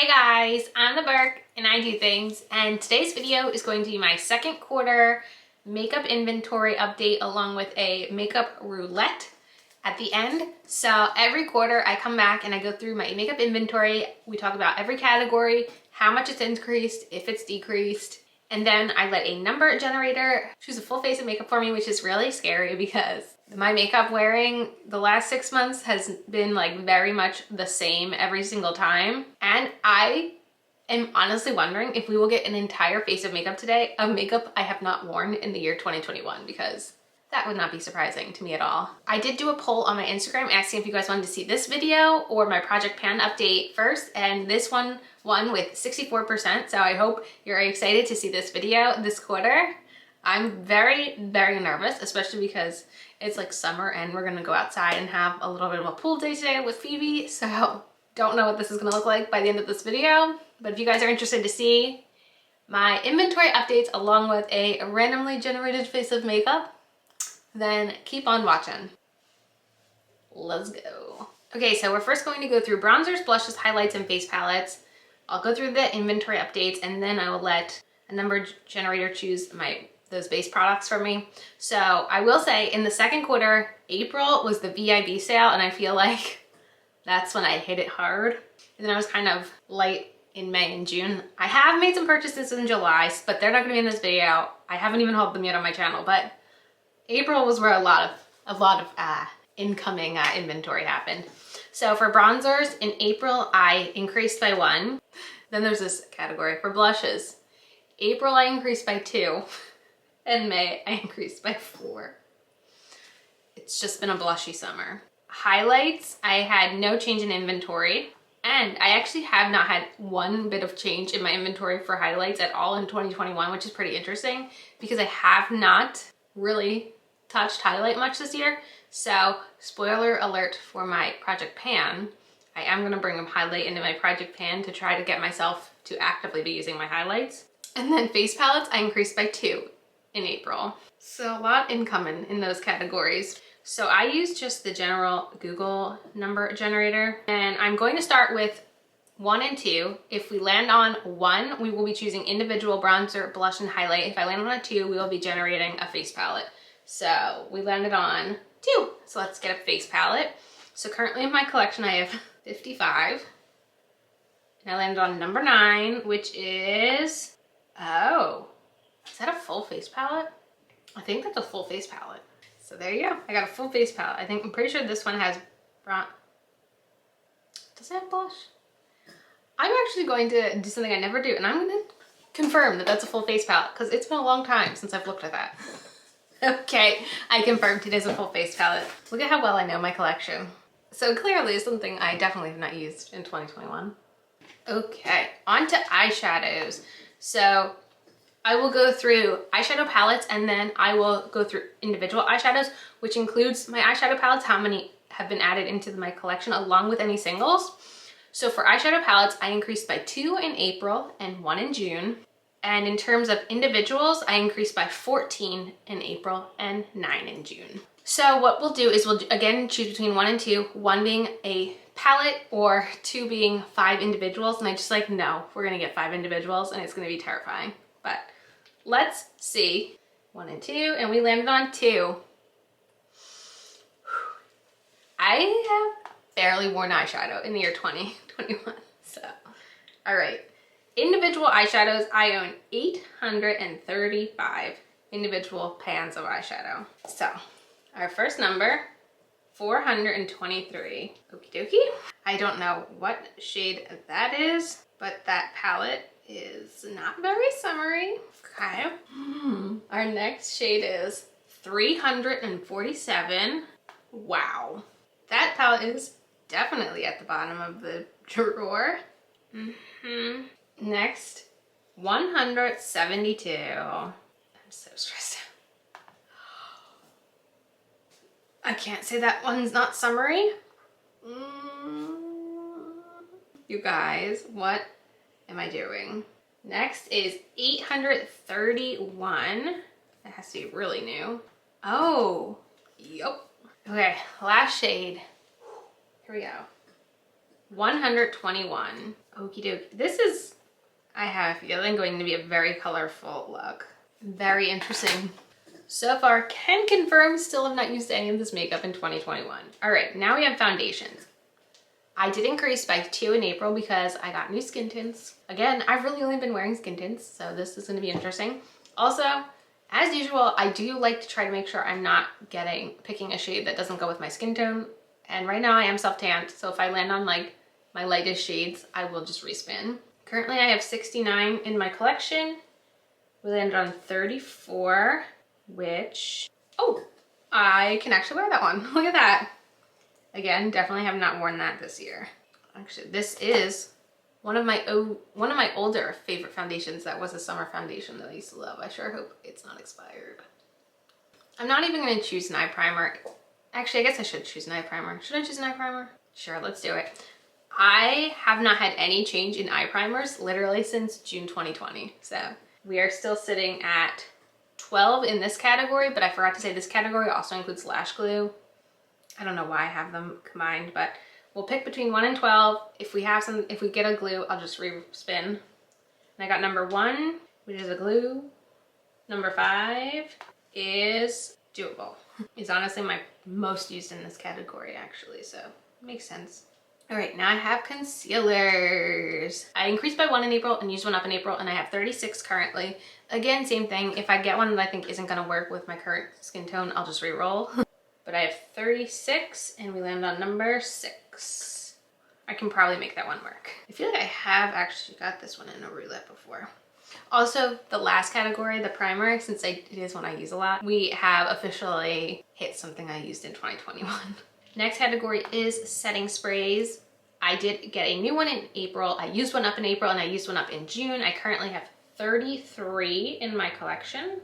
Hey guys, I'm the Burke and I do things, and today's video is going to be my second quarter makeup inventory update along with a makeup roulette at the end. So every quarter I come back and I go through my makeup inventory. We talk about every category, how much it's increased, if it's decreased, and then I let a number generator choose a full face of makeup for me, which is really scary because my makeup wearing the last 6 months has been like very much the same every single time. And I am honestly wondering if we will get an entire face of makeup today of makeup I have not worn in the year 2021, because that would not be surprising to me at all. I did do a poll on my Instagram asking if you guys wanted to see this video or my Project Pan update first, and this one won with 64%. So I hope you're excited to see this video this quarter. I'm very, very nervous, especially because it's like summer and we're gonna go outside and have a little bit of a pool day today with Phoebe. So don't know what this is gonna look like by the end of this video. But if you guys are interested to see my inventory updates along with a randomly generated face of makeup, then keep on watching. Let's go. Okay, so we're first going to go through bronzers, blushes, highlights, and face palettes. I'll go through the inventory updates and then I will let a number generator choose those base products for me. So I will say in the second quarter, April was the VIB sale, and I feel like that's when I hit it hard. And then I was kind of light in May and June. I have made some purchases in July, but they're not gonna be in this video. I haven't even hauled them yet on my channel, but April was where a lot of incoming inventory happened. So for bronzers in April, I increased by 1. Then there's this category for blushes. April, I increased by 2. In May, I increased by 4. It's just been a blushy summer. Highlights, I had no change in inventory. And I actually have not had one bit of change in my inventory for highlights at all in 2021, which is pretty interesting because I have not really touched highlight much this year. So spoiler alert for my Project Pan, I am gonna bring a highlight into my Project Pan to try to get myself to actively be using my highlights. And then face palettes, I increased by 2 in April. So a lot incoming in those categories. So I use just the general Google number generator, and I'm going to start with 1 and 2. If we land on 1, we will be choosing individual bronzer, blush, and highlight. If I land on a 2, we will be generating a face palette. So we landed on 2. So let's get a face palette. So currently in my collection, I have 55. And I landed on number 9, which is, oh, is that a full face palette? I think that's a full face palette. So there you go. I got a full face palette. I'm pretty sure this one has does it have blush? I'm actually going to do something I never do, and I'm gonna confirm that that's a full face palette because it's been a long time since I've looked at that. Okay, I confirmed it is a full face palette. Look at how well I know my collection. So clearly it's something I definitely have not used in 2021. Okay, on to eyeshadows. So I will go through eyeshadow palettes and then I will go through individual eyeshadows, which includes my eyeshadow palettes, how many have been added into my collection along with any singles. So for eyeshadow palettes, I increased by 2 in April and 1 in June. And in terms of individuals, I increased by 14 in April and 9 in June. So what we'll do is we'll again choose between 1 and 2, 1 being a palette or 2 being 5 individuals. And I just like, no, we're gonna get 5 individuals and it's gonna be terrifying. But let's see. 1 and 2, and we landed on 2. I have barely worn eyeshadow in the year 2021. So, all right. Individual eyeshadows, I own 835 individual pans of eyeshadow. So, our first number, 423. Okie dokie. I don't know what shade that is, but that palette is not very summery. Okay. Our next shade is 347. Wow. That palette is definitely at the bottom of the drawer. Next, 172. I'm so stressed out. I can't say that one's not summery. You guys, what am I doing? Next is 831. That has to be really new. Oh, yep. Okay, last shade. Here we go. 121. Okie dokie. This is, I have a feeling, going to be a very colorful look. Very interesting. So far, can confirm, still have not used any of this makeup in 2021. All right, now we have foundations. I did increase by 2 in April because I got new skin tints. Again, I've really only been wearing skin tints, so this is gonna be interesting. Also, as usual, I do like to try to make sure I'm not picking a shade that doesn't go with my skin tone. And right now I am self-tanned, so if I land on like my lightest shades, I will just respin. Currently I have 69 in my collection. We landed on 34, which, oh, I can actually wear that one. Look at that. Again, definitely have not worn that this year. Actually, this is one of my older favorite foundations. That was a summer foundation that I used to love. I sure hope it's not expired. I'm not even gonna choose an eye primer. Actually, I guess I should choose an eye primer. Should I choose an eye primer? Sure, let's do it. I have not had any change in eye primers literally since June 2020. So we are still sitting at 12 in this category, but I forgot to say this category also includes lash glue. I don't know why I have them combined, but we'll pick between 1 and 12. If we get a glue, I'll just re-spin. And I got number 1, which is a glue. Number 5 is doable. It's honestly my most used in this category actually, so it makes sense. All right, now I have concealers. I increased by 1 in April and used 1 up in April, and I have 36 currently. Again, same thing. If I get one that I think isn't gonna work with my current skin tone, I'll just re-roll. But I have 36 and we land on number 6. I can probably make that one work. I feel like I have actually got this one in a roulette before. Also, the last category, the primer, since it is one I use a lot, we have officially hit something I used in 2021. Next category is setting sprays. I did get a new one in April. I used 1 up in April and I used 1 up in June. I currently have 33 in my collection.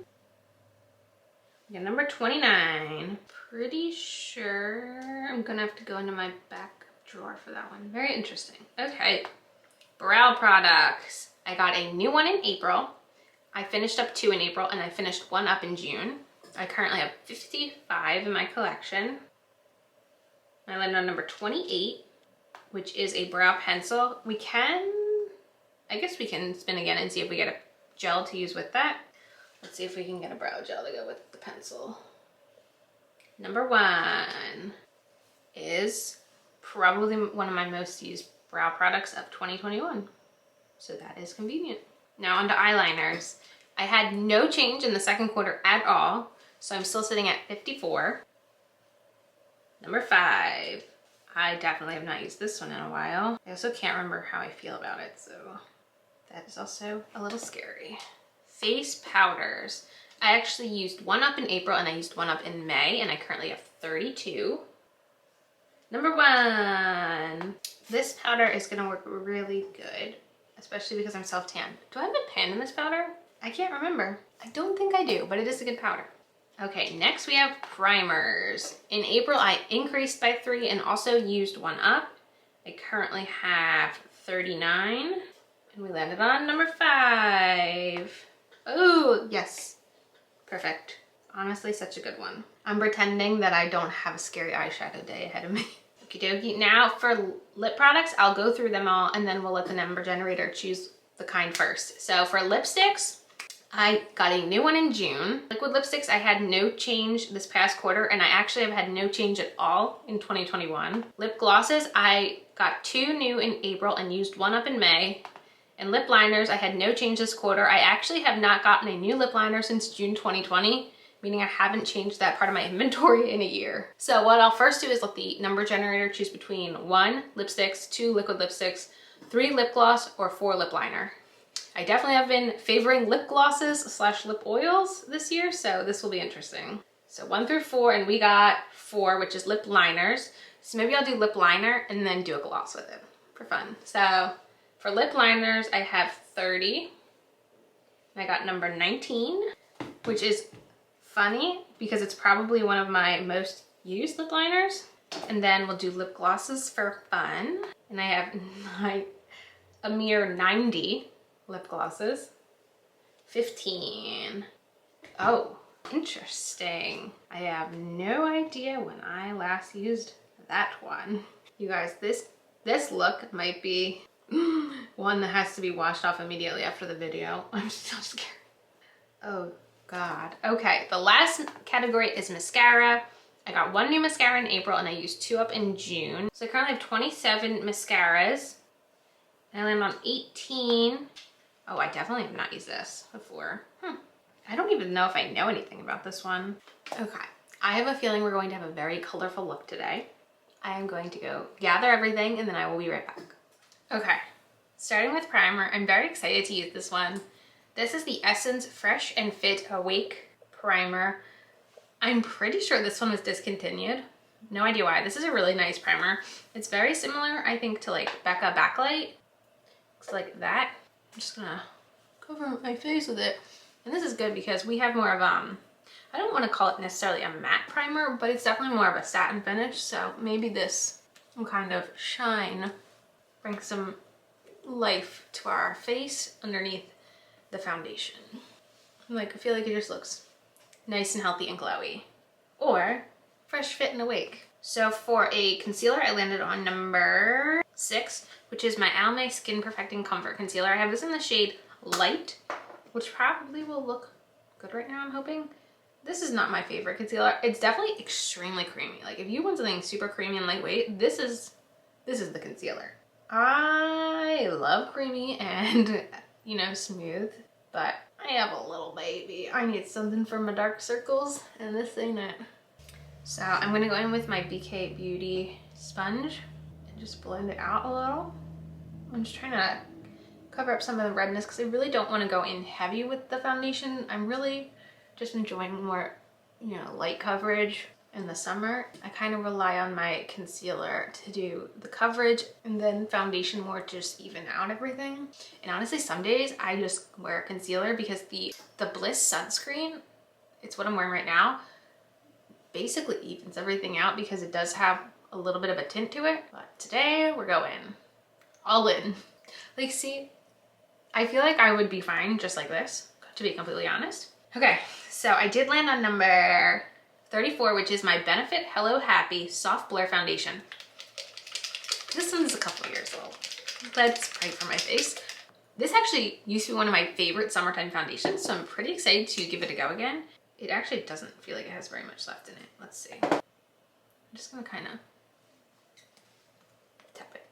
Yeah, number 29. Pretty sure I'm gonna have to go into my back drawer for that one. Very interesting. Okay, brow products. I got a new one in April. I finished up 2 in April and I finished 1 up in June. I currently have 55 in my collection. I landed on number 28, which is a brow pencil. I guess we can spin again and see if we get a gel to use with that. Let's see if we can get a brow gel to go with the pencil. Number 1 is probably one of my most used brow products of 2021. So that is convenient. Now onto eyeliners. I had no change in the second quarter at all, so I'm still sitting at 54. Number 5. I definitely have not used this one in a while. I also can't remember how I feel about it, so that is also a little scary. Face powders. I actually used 1 up in April and I used 1 up in May, and I currently have 32. Number 1. This powder is gonna work really good, especially because I'm self-tan. Do I have a pen in this powder? I can't remember. I don't think I do, but it is a good powder. Okay, next we have primers. In April, I increased by 3 and also used 1 up. I currently have 39, and we landed on number 5. Oh, yes. Perfect. Honestly, such a good one. I'm pretending that I don't have a scary eyeshadow day ahead of me. Okie dokie. Now for lip products, I'll go through them all and then we'll let the number generator choose the kind first. So for lipsticks, I got a new one in June. Liquid lipsticks, I had no change this past quarter, and I actually have had no change at all in 2021. Lip glosses, I got 2 new in April and used 1 up in May. And lip liners, I had no change this quarter. I actually have not gotten a new lip liner since June 2020, meaning I haven't changed that part of my inventory in a year. So what I'll first do is let the number generator choose between 1 lipsticks, 2 liquid lipsticks, 3 lip gloss, or 4 lip liner. I definitely have been favoring lip glosses / lip oils this year, so this will be interesting. So 1 through 4, and we got 4, which is lip liners. So maybe I'll do lip liner and then do a gloss with it for fun. So for lip liners, I have 30. And I got number 19, which is funny because it's probably one of my most used lip liners. And then we'll do lip glosses for fun. And I have a mere 90 lip glosses. 15. Oh, interesting. I have no idea when I last used that one. You guys, this look might be One that has to be washed off immediately after the video. I'm so scared. Oh God. Okay, the last category is mascara. I got 1 new mascara in April and I used 2 up in June. So I currently have 27 mascaras. And I landed on 18. Oh, I definitely have not used this before. I don't even know if I know anything about this one. Okay, I have a feeling we're going to have a very colorful look today. I am going to go gather everything and then I will be right back. Okay, starting with primer, I'm very excited to use this one. This is the Essence Fresh and Fit Awake Primer. I'm pretty sure this one was discontinued. No idea why. This is a really nice primer. It's very similar, I think, to like Becca Backlight. Looks like that. I'm just gonna cover my face with it. And this is good because we have more of, I don't want to call it necessarily a matte primer, but it's definitely more of a satin finish. So maybe this will kind of shine, bring some life to our face underneath the foundation. Like, I feel like it just looks nice and healthy and glowy. Or fresh, fit, and awake. So for a concealer, I landed on number 6, which is my Almay Skin Perfecting Comfort Concealer. I have this in the shade Light, which probably will look good right now, I'm hoping. This is not my favorite concealer. It's definitely extremely creamy. Like, if you want something super creamy and lightweight, this is the concealer. I love creamy and, you know, smooth, but I have a little baby. I need something for my dark circles, and this ain't it. So I'm gonna go in with my BK Beauty sponge and just blend it out a little. I'm just trying to cover up some of the redness because I really don't want to go in heavy with the foundation. I'm really just enjoying more, you know, light coverage in the summer. I kind of rely on my concealer to do the coverage and then foundation more to just even out everything. And honestly, some days I just wear concealer because the Bliss sunscreen, it's what I'm wearing right now, basically evens everything out because it does have a little bit of a tint to it. But today we're going all in. Like, see, I feel like I would be fine just like this, to be completely honest. Okay, so I did land on number 34, which is my Benefit Hello Happy Soft Blur Foundation. This one's a couple of years old, but it's great for my face. This actually used to be one of my favorite summertime foundations, so I'm pretty excited to give it a go again. It actually doesn't feel like it has very much left in it. Let's see. I'm just gonna kind of tap it.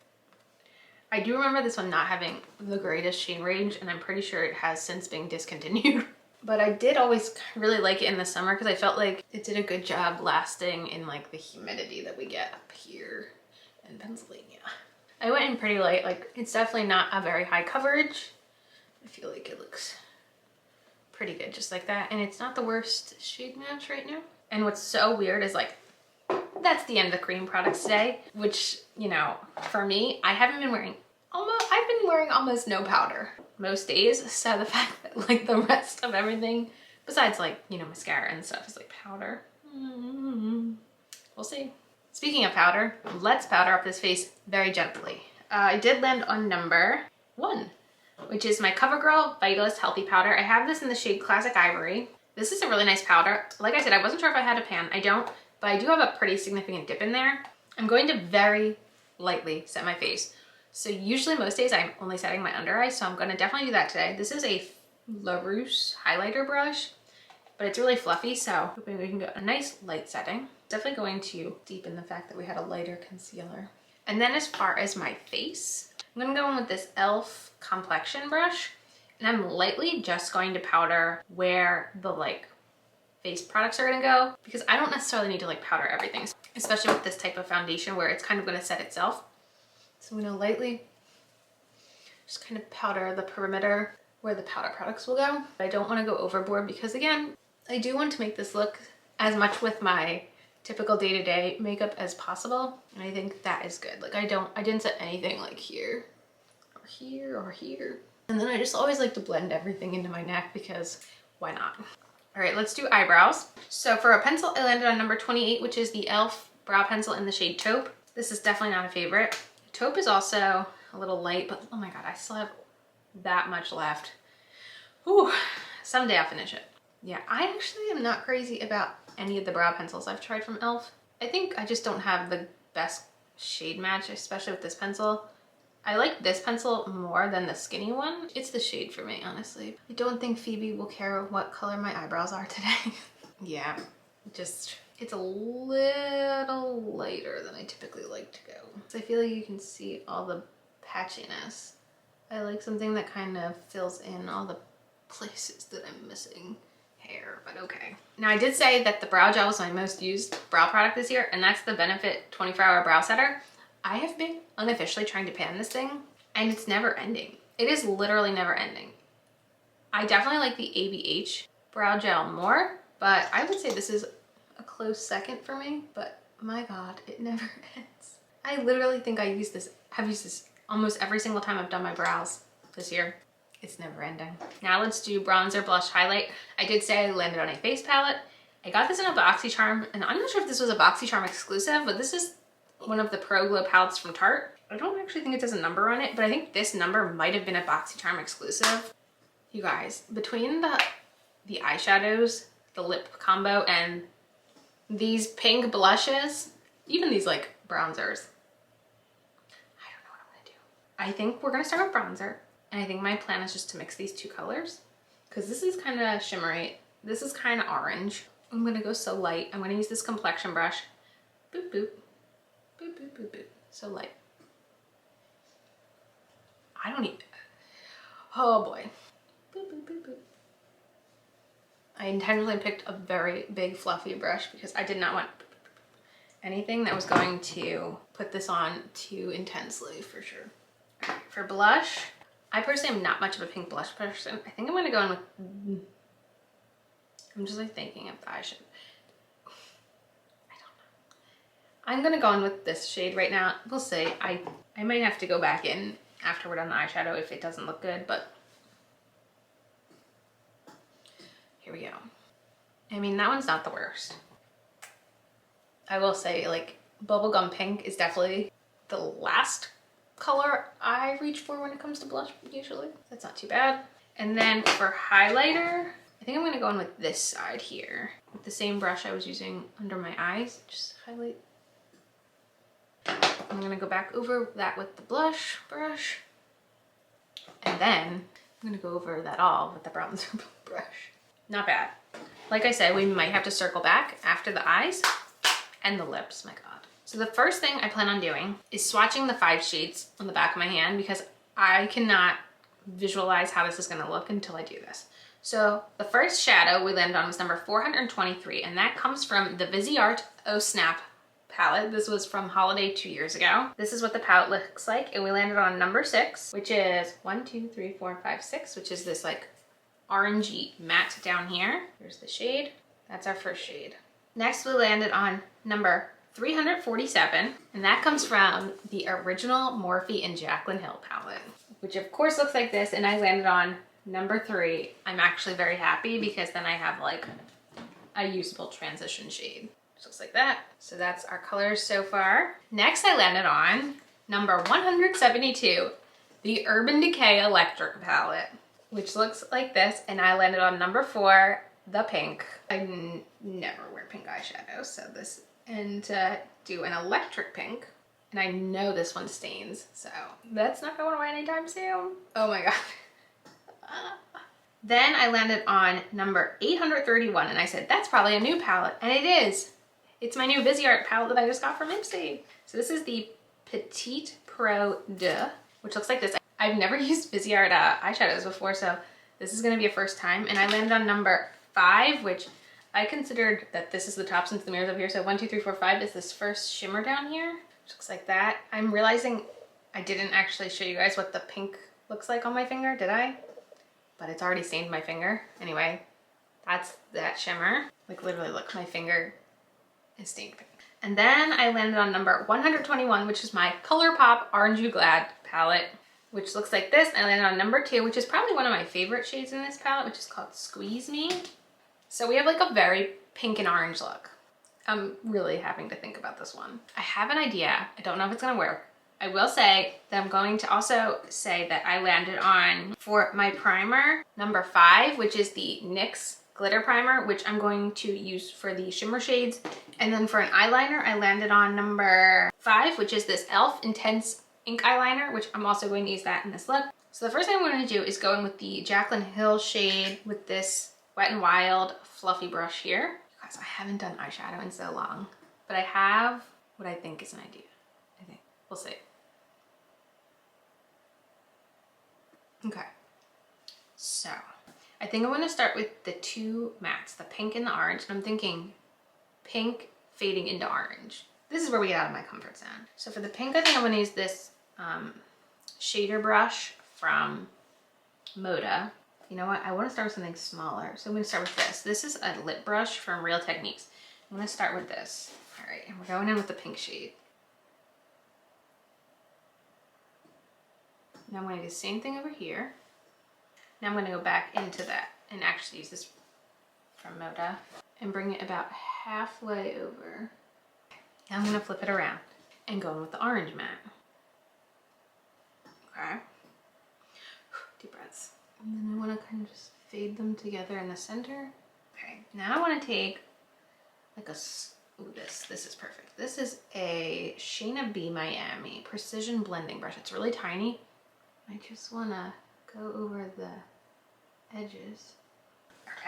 I do remember this one not having the greatest shade range, and I'm pretty sure it has since been discontinued. But I did always really like it in the summer because I felt like it did a good job lasting in like the humidity that we get up here in Pennsylvania. I went in pretty light. Like, it's definitely not a very high coverage. I feel like it looks pretty good just like that, and it's not the worst shade match right now. And what's so weird is, like, that's the end of the cream products today, which, you know, for me, I've been wearing almost no powder most days, so the fact that like the rest of everything besides, like, you know, mascara and stuff is like powder, we'll see. Speaking of powder, let's powder up this face very gently. I did land on number 1, which is my CoverGirl Vitalist Healthy Powder. I have this in the shade Classic Ivory. This is a really nice powder. Like I said, I wasn't sure if I had a pan. I don't, but I do have a pretty significant dip in there. I'm going to very lightly set my face. So usually most days I'm only setting my under eye, so I'm gonna definitely do that today. This is a LaRousse highlighter brush, but it's really fluffy, so hoping we can get a nice light setting. Definitely going to deepen the fact that we had a lighter concealer. And then as far as my face, I'm gonna go in with this e.l.f. complexion brush, and I'm lightly just going to powder where the like face products are gonna go, because I don't necessarily need to like powder everything, especially with this type of foundation where it's kind of gonna set itself. So I'm gonna lightly just kind of powder the perimeter where the powder products will go. I don't wanna go overboard because, again, I do want to make this look as much with my typical day-to-day makeup as possible. And I think that is good. Like, I didn't set anything like here or here or here. And then I just always like to blend everything into my neck because why not? All right, let's do eyebrows. So for a pencil, I landed on number 28, which is the e.l.f. brow pencil in the shade Taupe. This is definitely not a favorite. Taupe is also a little light, but oh my God, I still have that much left. Ooh, someday I'll finish it. Yeah, I actually am not crazy about any of the brow pencils I've tried from e.l.f. I think I just don't have the best shade match, especially with this pencil. I like this pencil more than the skinny one. It's the shade for me, honestly. I don't think Phoebe will care what color my eyebrows are today. Yeah, just, it's a little lighter than I typically like to go. So I feel like you can see all the patchiness. I like something that kind of fills in all the places that I'm missing hair, but okay. Now I did say that the brow gel was my most used brow product this year, and that's the Benefit 24-Hour Brow Setter. I have been unofficially trying to pan this thing, and it's never ending. It is literally never ending. I definitely like the ABH brow gel more, but I would say this is a close second for me, but my God, it never ends. I literally think I've used this almost every single time I've done my brows this year. It's never ending. Now let's do bronzer, blush, highlight. I did say I landed on a face palette. I got this in a Boxycharm, and I'm not sure if this was a Boxycharm exclusive, but this is one of the Pro Glow palettes from Tarte. I don't actually think it says a number on it, but I think this number might have been a Boxycharm exclusive. You guys, between the eyeshadows, the lip combo, and these pink blushes, even these like bronzers, I don't know what I'm gonna do. I think we're gonna start with bronzer, and I think my plan is just to mix these two colors, because this is kind of shimmery, this is kind of orange. I'm gonna go so light. I'm gonna use this complexion brush. Boop, boop, boop, boop, boop, boop. So light. I don't need, oh boy. Boop, boop, boop, boop. I intentionally picked a very big fluffy brush because I did not want anything that was going to put this on too intensely, for sure. Right, for blush, I personally am not much of a pink blush person. I think I'm gonna go in with, I'm just like thinking of the eyeshadow. I don't know. I'm gonna go in with this shade right now. We'll see. I might have to go back in after we're done the eyeshadow if it doesn't look good, but here we go. I mean, that one's not the worst. I will say, like, bubblegum pink is definitely the last color I reach for when it comes to blush, usually. That's not too bad. And then for highlighter, I think I'm gonna go in with this side here. With the same brush I was using under my eyes, just highlight. I'm gonna go back over that with the blush brush. And then I'm gonna go over that all with the bronzer brush. Not bad. Like I said, we might have to circle back after the eyes and the lips, my God. So the first thing I plan on doing is swatching the 5 shades on the back of my hand, because I cannot visualize how this is gonna look until I do this. So the first shadow we landed on was number 423, and that comes from the Viseart Oh Snap palette. This was from holiday 2 years ago. This is what the palette looks like, and we landed on number 6, which is 1, 2, 3, 4, 5, 6, which is this like orangey matte down here. Here's the shade. That's our first shade. Next, we landed on number 347, and that comes from the original Morphe and Jaclyn Hill palette, which of course looks like this, and I landed on number 3. I'm actually very happy because then I have like a usable transition shade. Which looks like that. So that's our colors so far. Next, I landed on number 172, the Urban Decay Electric palette, which looks like this, and I landed on number 4, the pink. I never wear pink eyeshadow, so this, and to do an electric pink, and I know this one stains, so that's not going away anytime soon. Oh my God. Then I landed on number 831, and I said, that's probably a new palette, and it is. It's my new Viseart palette that I just got from Ipsy. So this is the Petite Pro De, which looks like this. I've never used Viseart eyeshadows before, so this is gonna be a first time. And I landed on number 5, which I considered that this is the top since the mirror's up here. So 1, 2, 3, 4, 5 is this first shimmer down here, which looks like that. I'm realizing I didn't actually show you guys what the pink looks like on my finger, did I? But it's already stained my finger. Anyway, that's that shimmer. Like literally, look, my finger is stained pink. And then I landed on number 121, which is my ColourPop Orange You Glad palette, which looks like this. I landed on number 2, which is probably one of my favorite shades in this palette, which is called Squeeze Me. So we have like a very pink and orange look. I'm really having to think about this one. I have an idea. I don't know if it's gonna work. I will say that I'm going to also say that I landed on, for my primer, number 5, which is the NYX glitter primer, which I'm going to use for the shimmer shades. And then for an eyeliner, I landed on number 5, which is this e.l.f. Intense ink eyeliner, which I'm also going to use that in this look. So the first thing I'm going to do is go in with the Jaclyn Hill shade with this Wet n Wild fluffy brush here. Guys, I haven't done eyeshadow in so long, but I have what I think is an idea. I think. We'll see. Okay. So, I think I'm going to start with the two mattes, the pink and the orange. And I'm thinking pink fading into orange. This is where we get out of my comfort zone. So for the pink, I think I'm going to use this shader brush from Moda. You know what? I want to start with something smaller. So I'm going to start with this. This is a lip brush from Real Techniques. I'm going to start with this. All right, and we're going in with the pink shade. Now I'm going to do the same thing over here. Now I'm going to go back into that and actually use this from Moda and bring it about halfway over. Now I'm going to flip it around and go in with the orange matte. Okay. Deep breaths. And then I want to kind of just fade them together in the center. Okay. Now I want to take like a, ooh, this is perfect. This is a Shayna B Miami Precision Blending Brush. It's really tiny. I just want to go over the edges.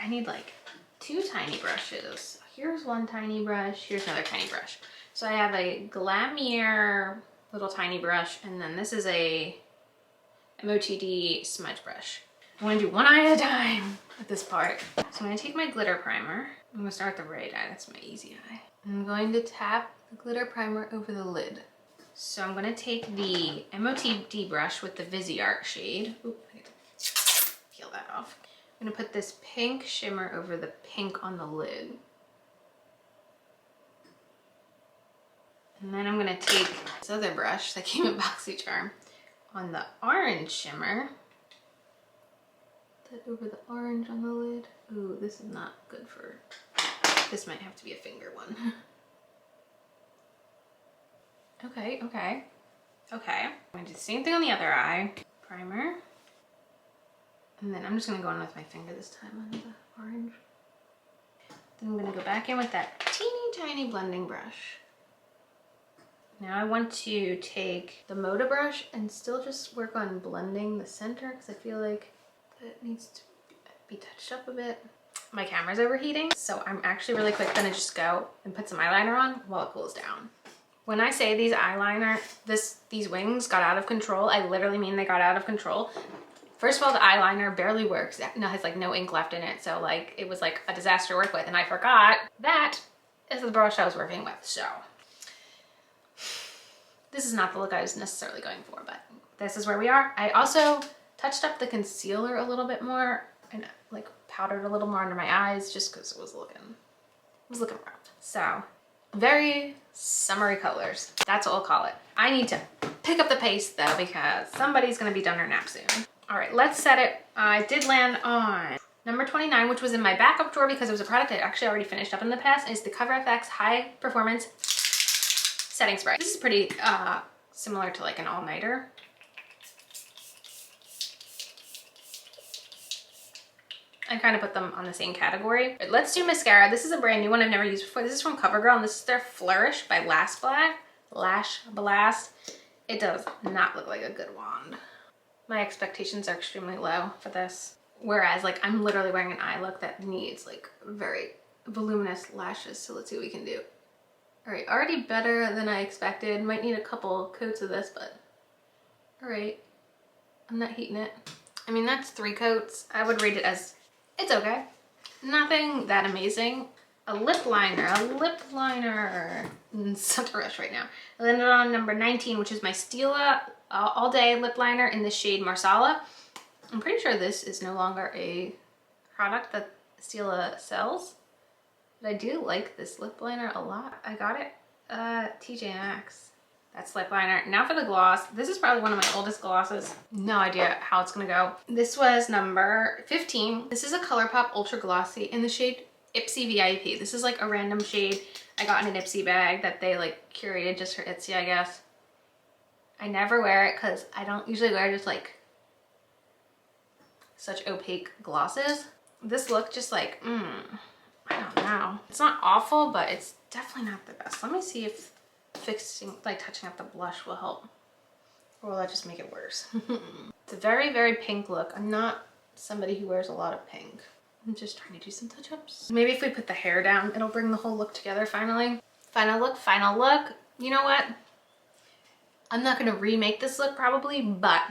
I need like two tiny brushes. Here's one tiny brush, here's another tiny brush. So I have a Glamier little tiny brush, and then this is a MOTD smudge brush. I'm gonna do one eye at a time at this part. So I'm gonna take my glitter primer. I'm gonna start with the right eye, that's my easy eye. I'm going to tap the glitter primer over the lid. So I'm gonna take the MOTD brush with the Viseart shade. Oop, I need to peel that off. I'm gonna put this pink shimmer over the pink on the lid. And then I'm gonna take this other brush that came in Boxycharm on the orange shimmer. Put that over the orange on the lid. Ooh, this is not good for, this might have to be a finger one. Okay. I'm gonna do the same thing on the other eye. Primer. And then I'm just gonna go in with my finger this time on the orange. Then I'm gonna go back in with that teeny tiny blending brush. Now I want to take the Moda brush and still just work on blending the center because I feel like that needs to be touched up a bit. My camera's overheating, so I'm actually really quick gonna just go and put some eyeliner on while it cools down. When I say these eyeliner, these wings got out of control, I literally mean they got out of control. First of all, the eyeliner barely works. It has like no ink left in it, so like it was like a disaster to work with, and I forgot that is the brush I was working with, so. This is not the look I was necessarily going for, but this is where we are. I also touched up the concealer a little bit more and like powdered a little more under my eyes just because it was looking rough. So very summery colors. That's what we'll call it. I need to pick up the pace though because somebody's gonna be done her nap soon. All right, let's set it. I did land on number 29, which was in my backup drawer because it was a product I actually already finished up in the past. It's the CoverFX High Performance Setting Spray. This is pretty similar to like an all-nighter. I kind of put them on the same category. But let's do mascara. This is a brand new one I've never used before. This is from CoverGirl, and this is their Flourish by Lash Blast. It does not look like a good wand. My expectations are extremely low for this. Whereas like I'm literally wearing an eye look that needs like very voluminous lashes. So let's see what we can do. All right, already better than I expected. Might need a couple coats of this, but all right. I'm not heating it. I mean, that's 3 coats. I would rate it as, it's okay. Nothing that amazing. A lip liner. Such a rush right now. I landed on number 19, which is my Stila All Day Lip Liner in the shade Marsala. I'm pretty sure this is no longer a product that Stila sells. But I do like this lip liner a lot. I got it TJ Maxx. That's lip liner. Now for the gloss. This is probably one of my oldest glosses. No idea how it's gonna go. This was number 15. This is a ColourPop Ultra Glossy in the shade Ipsy VIP. This is like a random shade I got in an Ipsy bag that they like curated just for Ipsy, I guess. I never wear it because I don't usually wear just like such opaque glosses. This look just like, I don't know. It's not awful, but it's definitely not the best. Let me see if fixing, like touching up the blush will help. Or will that just make it worse? It's a very, very pink look. I'm not somebody who wears a lot of pink. I'm just trying to do some touch-ups. Maybe if we put the hair down, it'll bring the whole look together finally. Final look, final look. You know what? I'm not gonna remake this look probably, but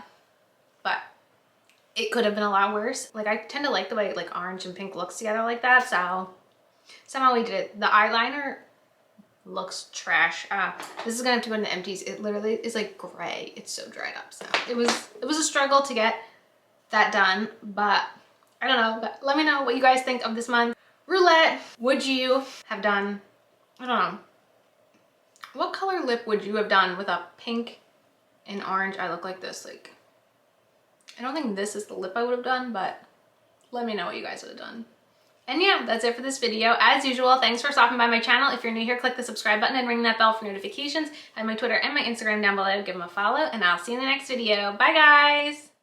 it could have been a lot worse. Like, I tend to like the way like orange and pink looks together like that, so somehow we did it. The eyeliner looks trash. This is gonna have to go into empties. It literally is like gray. It's so dried up. So it was a struggle to get that done, but I don't know. But let me know what you guys think of this month. Roulette, would you have done, I don't know, what color lip would you have done with a pink and orange? I look like this. Like, I don't think this is the lip I would have done, but let me know what you guys would have done. And yeah, that's it for this video. As usual, thanks for stopping by my channel. If you're new here, click the subscribe button and ring that bell for notifications. I have my Twitter and my Instagram down below. Give them a follow, and I'll see you in the next video. Bye, guys!